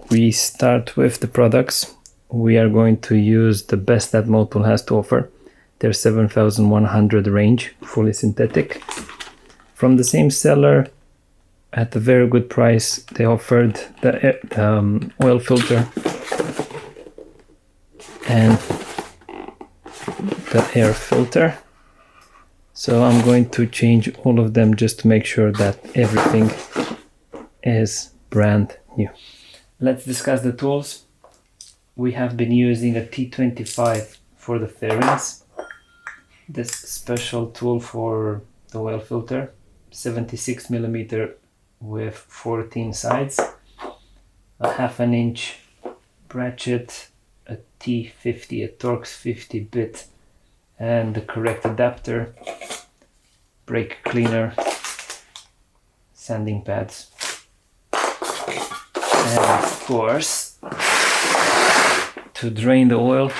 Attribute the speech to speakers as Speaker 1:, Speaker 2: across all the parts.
Speaker 1: we start with the products. We are going to use the best that Motul has to offer. Their 7100 range, fully synthetic. From the same seller, at a very good price, they offered the oil filter and the air filter. So I'm going to change all of them just to make sure that everything is brand new. Let's discuss the tools. We have been using a T25 for the fairings. This special tool for the oil filter, 76 millimeter with 14 sides, a 1/2 inch ratchet, a T50, a Torx 50 bit, and the correct adapter, brake cleaner, sanding pads, and of course, to drain the oil,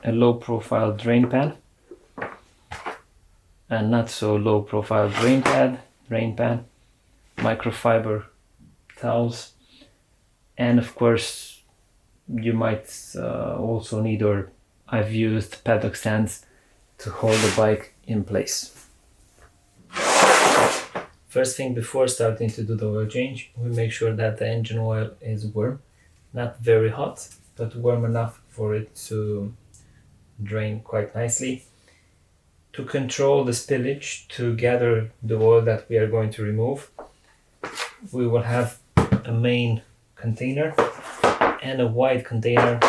Speaker 1: a low profile drain pan, and not so low profile drain pan, microfiber towels, and of course you might also need, or I've used paddock stands to hold the bike in place. First thing, before starting to do the oil change, we make sure that the engine oil is warm, not very hot, but warm enough for it to drain quite nicely. To control the spillage, to gather the oil that we are going to remove, we will have a main container and a wide container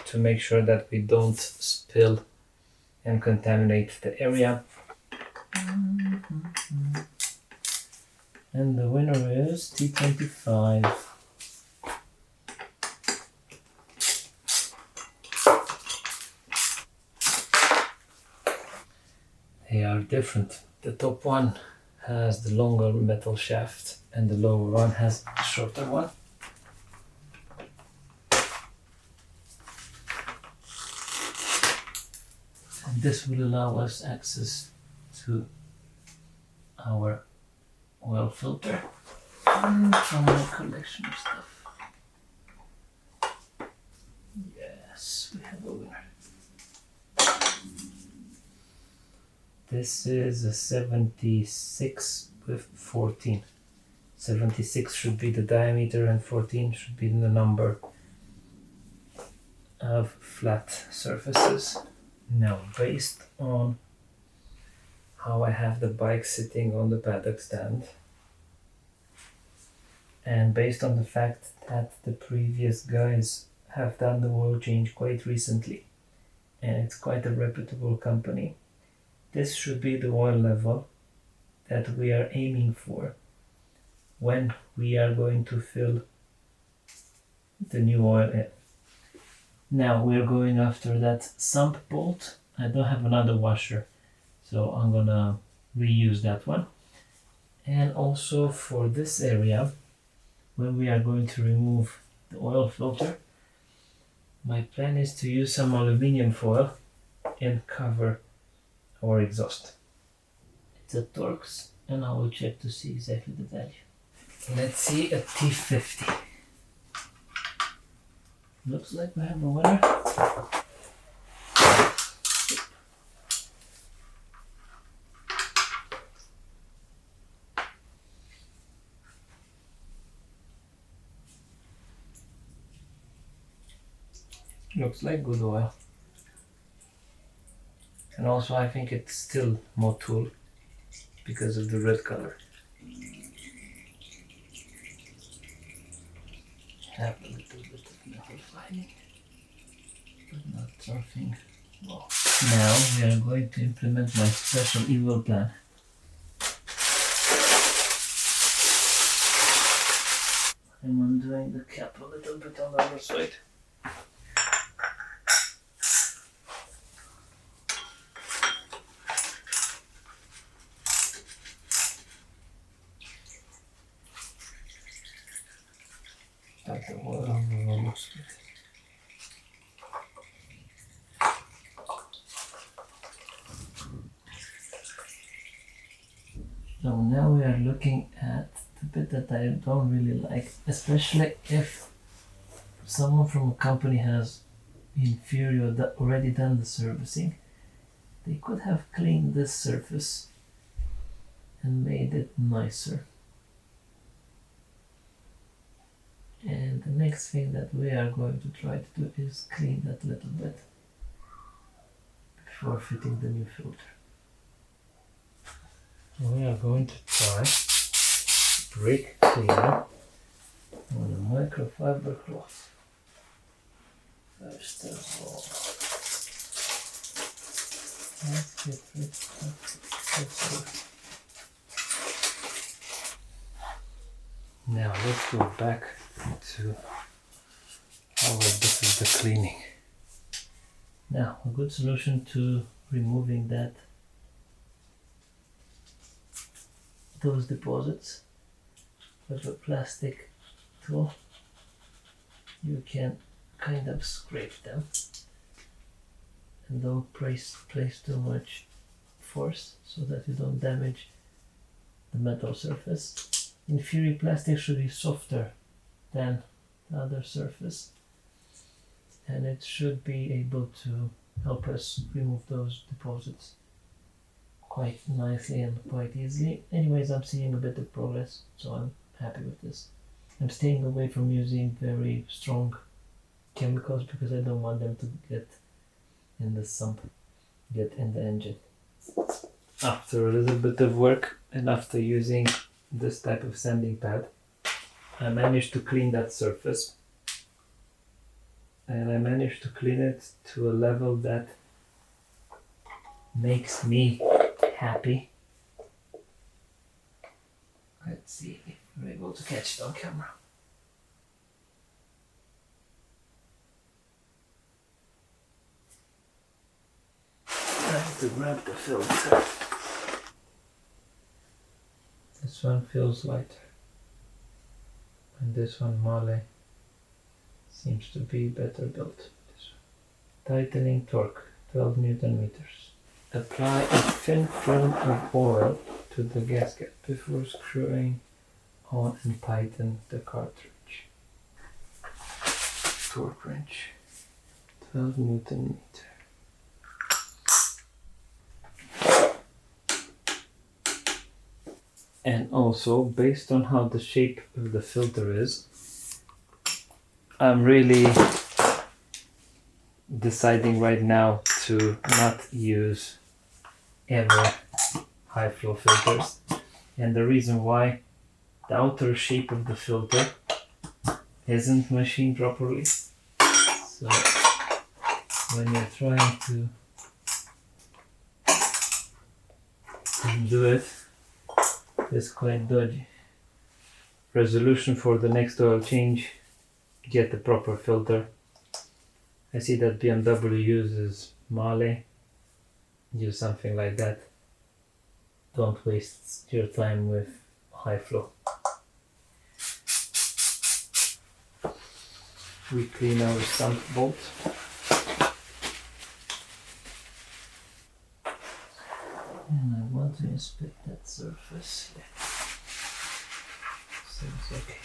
Speaker 1: to make sure that we don't spill and contaminate the area. And the winner is T25. They are different. The top one has the longer metal shaft and the lower one has the shorter one. And this will allow us access to our oil filter and from our collection of stuff. Yes, we have a winner. This is a 76 with 14. 76 should be the diameter and 14 should be the number of flat surfaces. Now, based on how I have the bike sitting on the paddock stand, and based on the fact that the previous guys have done the oil change quite recently, and it's quite a reputable company, this should be the oil level that we are aiming for when we are going to fill the new oil in. Now we're going after that sump bolt. I don't have another washer, so I'm gonna reuse that one. And also for this area, when we are going to remove the oil filter, my plan is to use some aluminium foil and cover our exhaust. It's a Torx, and I will check to see exactly the value. Let's see a T50. Looks like we have a winner. Looks like good oil. And also I think it's still Motul because of the red color. Have a little bit of metal lining, but not something wow. Now we are going to implement my special evil plan. I'm undoing the cap a little bit on the other side. That the oil looks good. So now we are looking at the bit that I don't really like, especially if someone from a company has inferior already done the servicing, they could have cleaned this surface and made it nicer. And the next thing that we are going to try to do is clean that little bit before fitting the new filter. We are going to try brake cleaner on a microfiber cloth. First of all, let's get rid of this. Now let's go back to how this is the cleaning. Now a good solution to removing those deposits with a plastic tool. You can kind of scrape them and don't place too much force so that you don't damage the metal surface. Inferior plastic should be softer than the other surface, and it should be able to help us remove those deposits quite nicely and quite easily. Anyways, I'm seeing a bit of progress, so I'm happy with this. I'm staying away from using very strong chemicals because I don't want them to get in the sump, get in the engine. After a little bit of work and after using this type of sanding pad, I managed to clean that surface, and I managed to clean it to a level that makes me happy. Let's see if we're able to catch it on camera. Trying to grab the filter. This one feels lighter, and this one, Male, seems to be better built. Tightening torque, 12 Newton meters. Apply a thin film of oil to the gasket before screwing on and tighten the cartridge. Torque wrench, 12 Newton meter. And also, based on how the shape of the filter is, I'm really deciding right now to not use ever high flow filters. And the reason why, the outer shape of the filter isn't machined properly. So when you're trying to do it, it's quite dodgy. Resolution for the next oil change, get the proper filter. I see that BMW uses Male. Use something like that. Don't waste your time with high flow. We clean our sump bolt. And I want to inspect that surface. Yeah. Seems okay.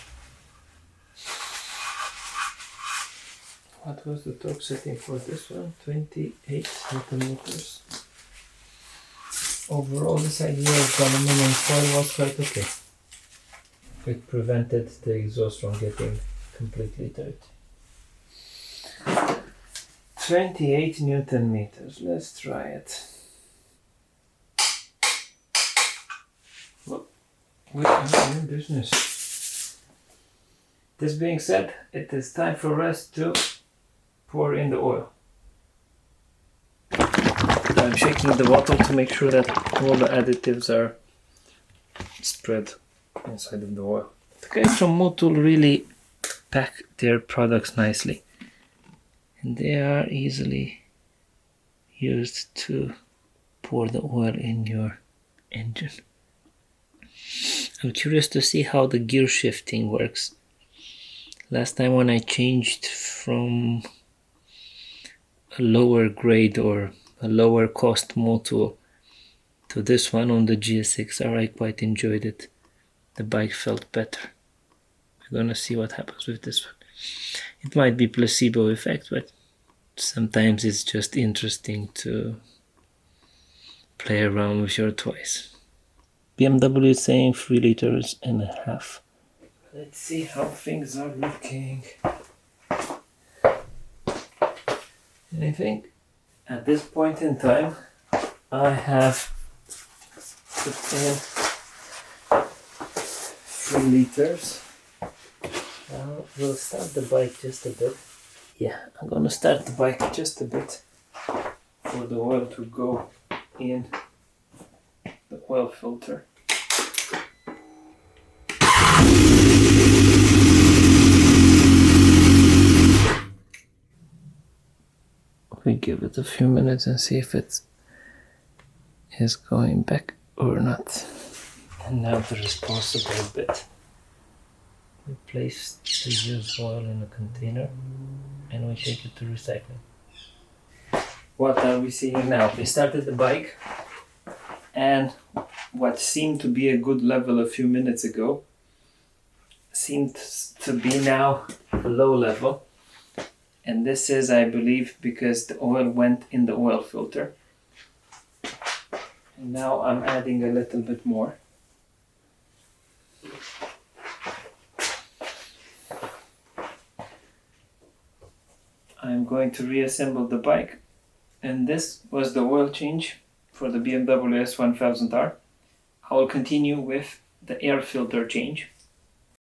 Speaker 1: What was the torque setting for this one? 28 Newton meters. Overall, this idea of aluminum foil was quite okay. It prevented the exhaust from getting completely dirty. 28 Newton meters. Let's try it. Well, we are in business. This being said, it is time for us to pour in the oil. I'm shaking the bottle to make sure that all the additives are spread inside of the oil. The guys from Motul really pack their products nicely, and they are easily used to pour the oil in your engine. I'm curious to see how the gear shifting works. Last time when I changed from a lower grade or a lower cost Motul to this one on the GS6R, I quite enjoyed it. The bike felt better. We're gonna see what happens with this one. It might be placebo effect, but sometimes it's just interesting to play around with your toys. BMW is saying 3.5 liters. Let's see how things are looking. And I think at this point in time I have put in 3 liters. Now we'll start the bike just a bit. Yeah, I'm gonna start the bike just a bit for the oil to go in the oil filter. We give it a few minutes and see if it is going back or not. And now the responsible bit. We place the used oil in a container and we take it to recycling. What are we seeing now? We started the bike and what seemed to be a good level a few minutes ago seemed to be now a low level. And this is, I believe, because the oil went in the oil filter. And now I'm adding a little bit more. I'm going to reassemble the bike. And this was the oil change for the BMW S1000R. I will continue with the air filter change.